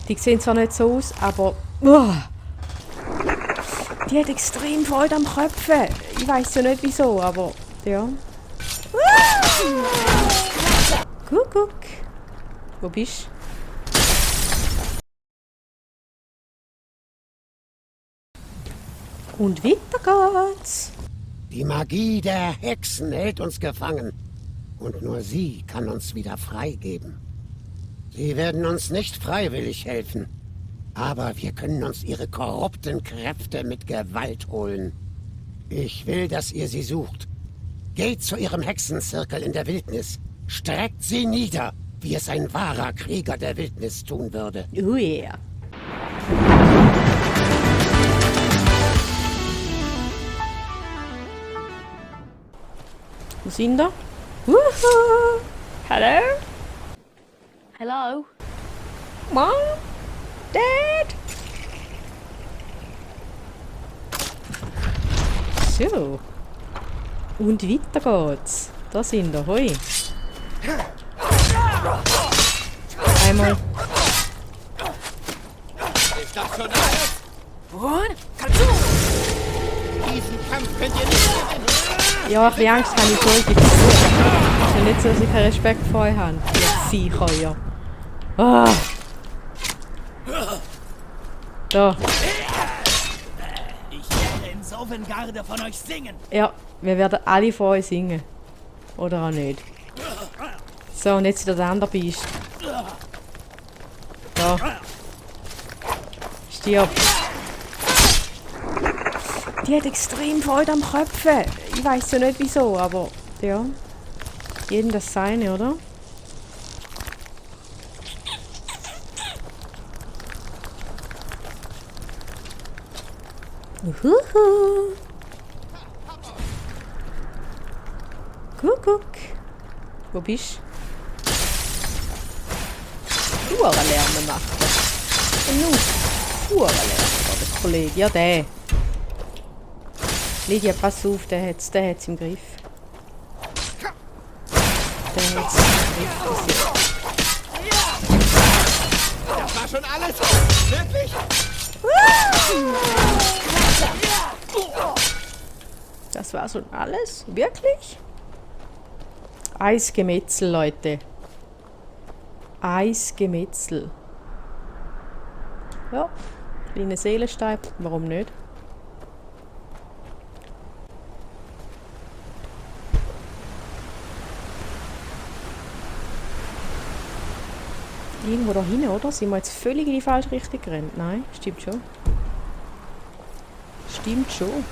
Die sehen zwar nicht so aus, aber... Die hat extrem Freude am Köpfen. Ich weiß ja nicht wieso, aber... Ja. Guck. Wo bist du? Und weiter geht's. Die Magie der Hexen hält uns gefangen. Und nur sie kann uns wieder freigeben. Sie werden uns nicht freiwillig helfen. Aber wir können uns ihre korrupten Kräfte mit Gewalt holen. Ich will, dass ihr sie sucht. Geht zu ihrem Hexenzirkel in der Wildnis. Streckt sie nieder, wie es ein wahrer Krieger der Wildnis tun würde. Oh yeah. Wo sind wir? Wuhu! Hallo? Hello? Mom? Dad? So. Und weiter geht's. Da sind wir. Hoi. Einmal. Ist das schon alles? What? Kannst du? Diesen Kampf könnt ihr nicht gewinnen. Ja, ein bisschen Angst habe ich voll. Es ist ja nicht so, dass ich keinen Respekt vor euch habe. Ihr Viecher, ja. Ah. Da. Ich werde in Sovngarde von euch singen. Ja, wir werden alle von euch singen. Oder auch nicht. So, und jetzt wieder der andere Biest. Da. Stirb. Die hat extrem Freude am Köpfen. Ich weiß ja nicht wieso, aber ja. Jedem das seine, oder? Uhuhu. Guck. Wo bist du? Lernen machen. Und nun, lernen, der Kollege. Ja, der. Lydia, pass auf, der hat's im Griff. Der hat's im Griff. Das war schon alles? Wirklich? Das war schon alles? Wirklich? Eisgemetzel, Leute. Eisgemetzel. Ja, kleine Seelenstein, warum nicht? Irgendwo da hinten, oder? Sind wir jetzt völlig in die falsche Richtung gerannt? Nein, stimmt schon. Stimmt schon.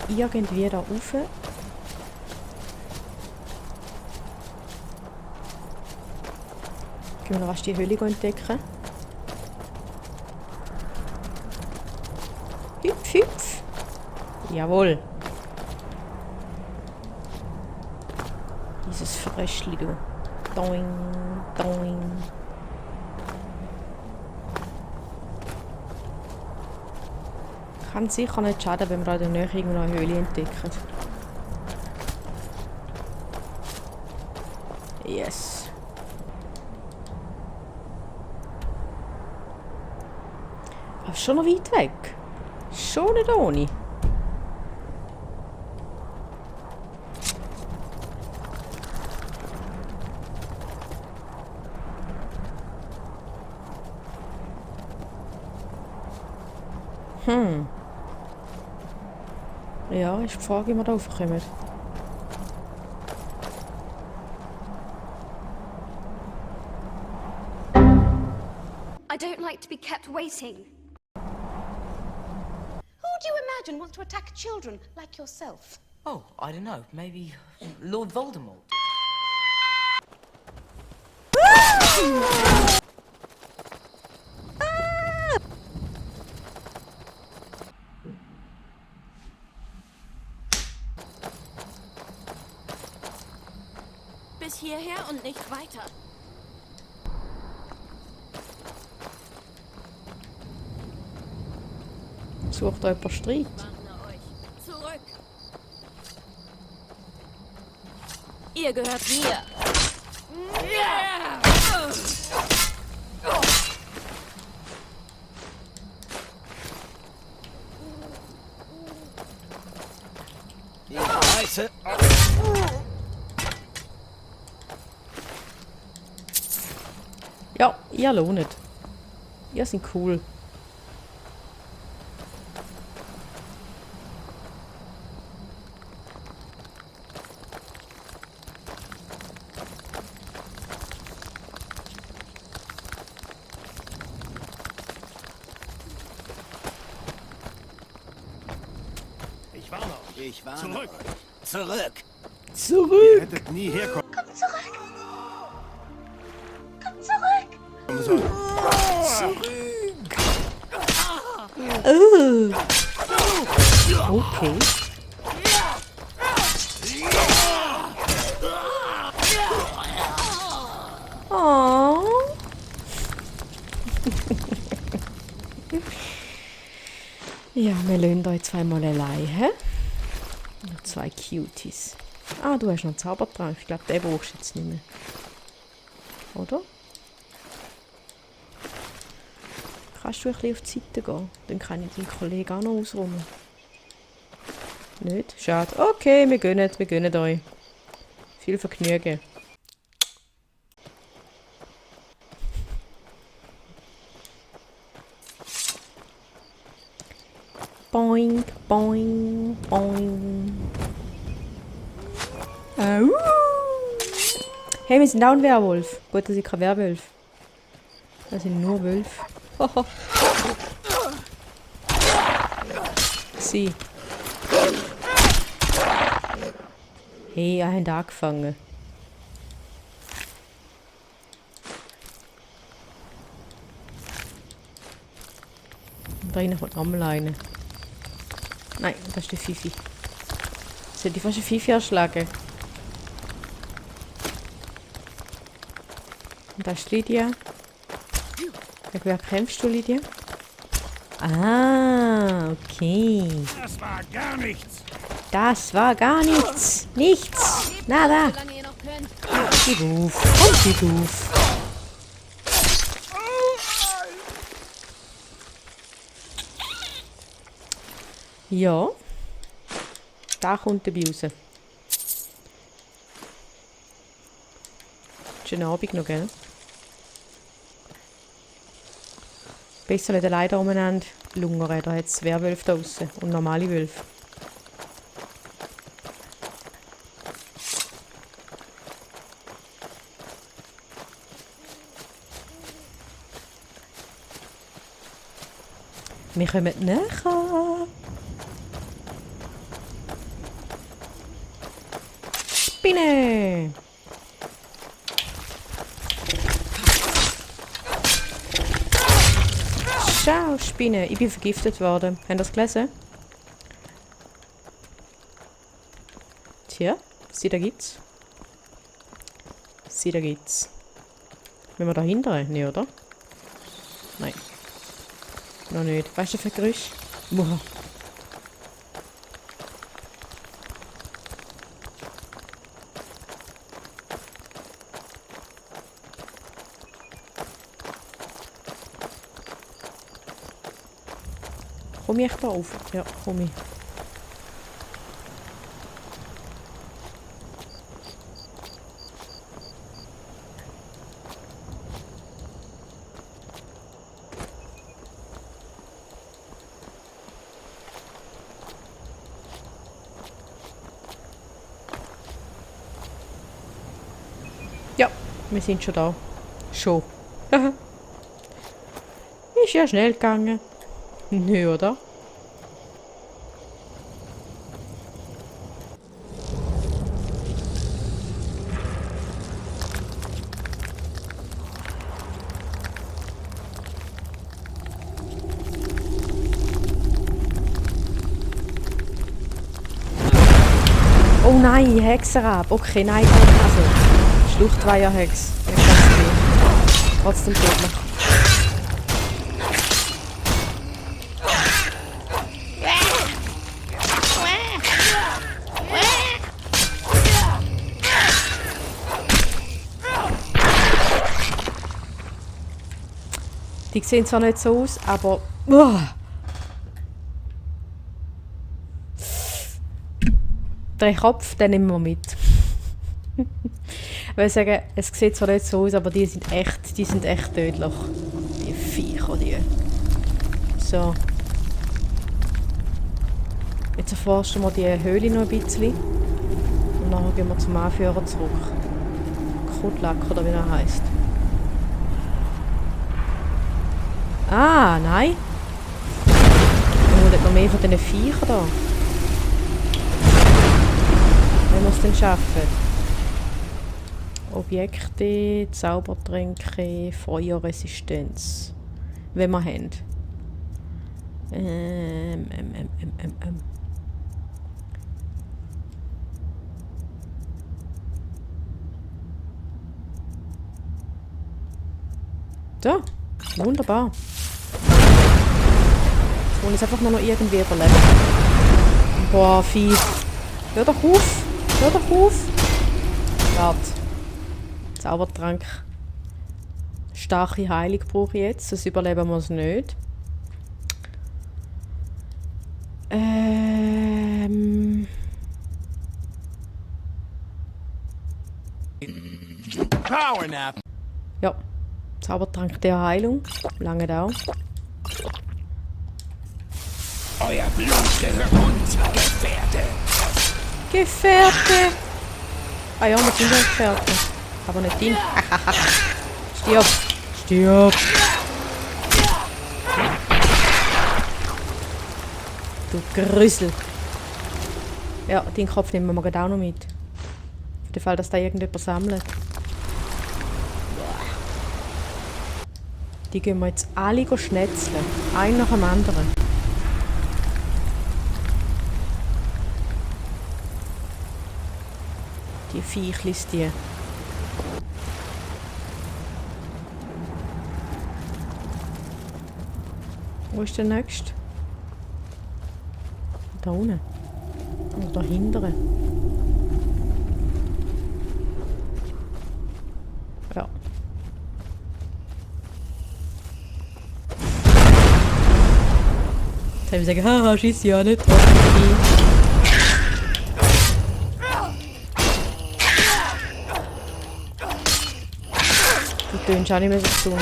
Irgendwie da rauf. Gehen wir noch rasch die Höhle entdecken. Hüpf. Jawohl. Dieses Fröschli, du. Doing. Kann sicher nicht schaden, wenn wir in der Nähe irgendwo eine Höhle entdecken. Yes. Aber schon noch weit weg. Schon nicht ohne. Ja, ist die Frage, wie wir da raufkommen. I don't like to be kept waiting. Who do you imagine wants to attack children like yourself? Oh, I don't know. Maybe Lord Voldemort. Bis hierher und nicht weiter. Sucht da jemand Streit? Warne euch. Zurück. Ihr gehört mir. Die Scheiße. Ja, ihr lohnt. Ihr seid cool. Ich warne Zurück. Euch. Zurück. Zurück! Ihr hättet nie herkommen Komm zurück! Komm zurück! sollen. Okay. Oh. Ja, wir lassen euch zweimal allein, hä? Noch zwei Cuties. Ah, du hast noch einen Zaubertrank. Ich glaube, den brauchst du jetzt nicht mehr. Oder? Kannst du ein bisschen auf die Seite gehen? Dann kann ich deinen Kollegen auch noch ausräumen. Nicht? Schade. Okay, wir gönnen euch. Viel Vergnügen. Boing, boing, boing. Au. Hey, wir sind auch ein Werwolf. Gut, dass ich kein Werwolf. Das sind nur Wölfe. Sie. Hey, ihr habt angefangen. Und da hinten kommt nochmal eine. Nein, das ist der Fifi. Sollte ich fast eine Fifi erschlagen? Und da ist Lydia. Gegen wer kämpfst du, Lydia? Ah, okay. Das war gar nichts. Das war gar nichts. Nichts. Nada. Solange ihr noch könnt. Gib auf. Komm, gib auf. Ja. Da kommt der raus. Schönen Abend noch, gell? Besser nicht alleine da umeinander lungern. Da hat es Werwölfe da draussen und normale Wölfe. Wir kommen näher. Spinne! Schau, Spinne. Ich bin vergiftet worden. Habt ihr das gelesen? Tja, sie da gibt's. Sie da gibt's. Wenn wir da hindern? Nee, oder? Nein. Noch nicht. Weißt du, für Geräusch? Boah. Komm ich da auf? Ja, komm ich. Ja, wir sind schon da. Schon. Ist ja schnell gegangen. Nö, oder? Oh nein, Hexerab. Okay, nein, also. Schluchtweiherhex. Trotzdem tödlich. Die sehen zwar nicht so aus, aber... Uah. Der Kopf, den nehmen wir mit. Ich will sagen, es sieht zwar nicht so aus, aber die sind echt tödlich. Die Viecher, die. So. Jetzt erforschen wir die Höhle noch ein bisschen. Und dann gehen wir zum Anführer zurück. Kutlack oder wie er heisst. Ah, nein. Wir holen noch mehr von diesen Viechern da. Wenn wir es denn schaffen. Objekte, Zaubertränke, Feuerresistenz. Wenn wir haben. So, wunderbar. Jetzt wollen wir einfach nur noch irgendwie überleben. Boah, Vieh. Hör doch auf! Hör doch auf! Warte. Zaubertrank. Starke Heilung brauche ich jetzt, sonst überleben wir es nicht. Power nap. Ja. Zaubertrank der Heilung. Lange da. Euer Blut gehört uns, Gefährte. Gefährte! Ah ja, wir sind ja Gefährte. Aber nicht ihn. Stirb! Stirb! Du Grüssel! Ja, den Kopf nehmen wir gerade auch noch mit. Für den Fall, dass da irgendjemand sammelt. Die gehen wir jetzt alle schnetzeln. Einen nach dem anderen. Die Viechlis, die. Wo ist der nächste? Da unten. Oder da hinten. Ja. Jetzt haben wir gesagt, haha, schieß ja nicht drauf. Du tönst auch nicht mehr so tun.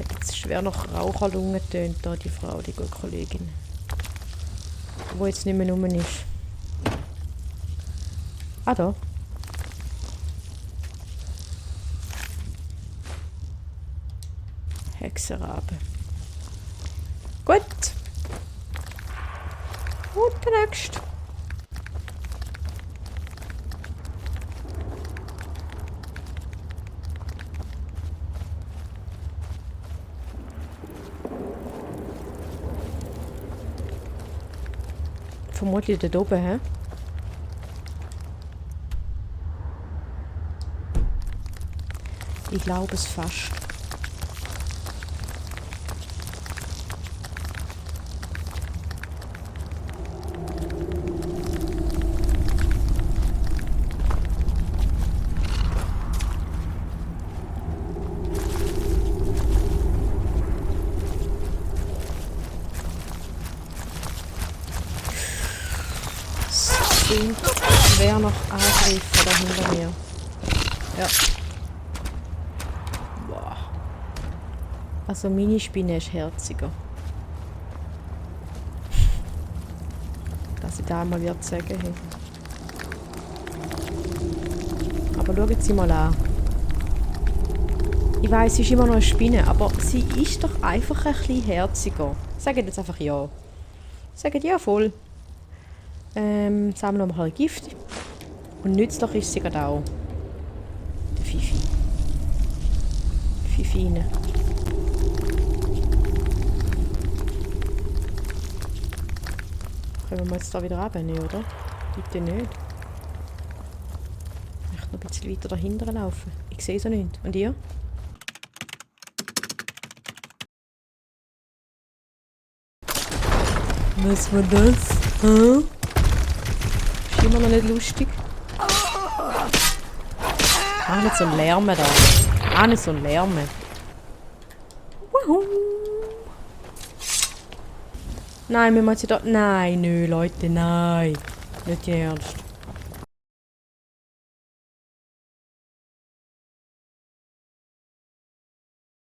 Jetzt schwer nach Raucherlungen tönt da die Frau, die gute Kollegin. Wo jetzt nicht mehr rum ist. Ah, da. Hexenrabe. Gut. Und der nächste. Vermutlich dort oben, hä? Ich glaube es fast. Schwer noch Angreifer da hinter mir. Ja. Boah. Also meine Spinne ist herziger. Dass ich da mal wird sagen, hey. Aber schauen Sie mal an. Ich weiss, sie ist immer noch eine Spinne, aber sie ist doch einfach ein bisschen herziger. Sagt jetzt einfach ja. Sagt ja voll. Sammeln wir mal ein Gift. Und nützlich ist sie gerade auch. Der Fifi. Fifine. Können wir jetzt da wieder runternehmen, oder? Bitte nicht. Ich möchte noch ein bisschen weiter dahinter laufen. Ich sehe so nicht. Und ihr? Was war das? Hm? Ist immer noch nicht lustig. Mach nicht so einen Lärm da. Mach nicht so einen Lärm. Wuhu. Nein, wir machen sie da. Nein, nö, Leute, nein. Nicht ernst.